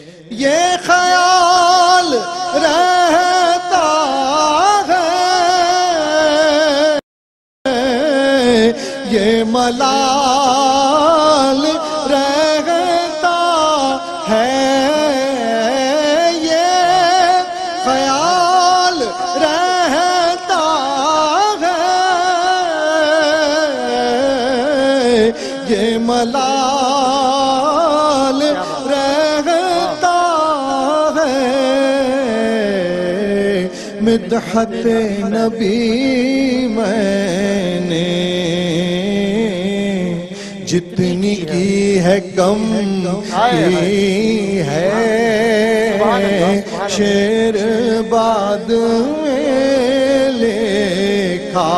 ये ख्याल रहता है, ये मलाल रहता है, ये ख्याल रहता है, ये मलाल रहता है। मिदहत नबी मैंने जितनी की है कम की है, शेर बाद में लेखा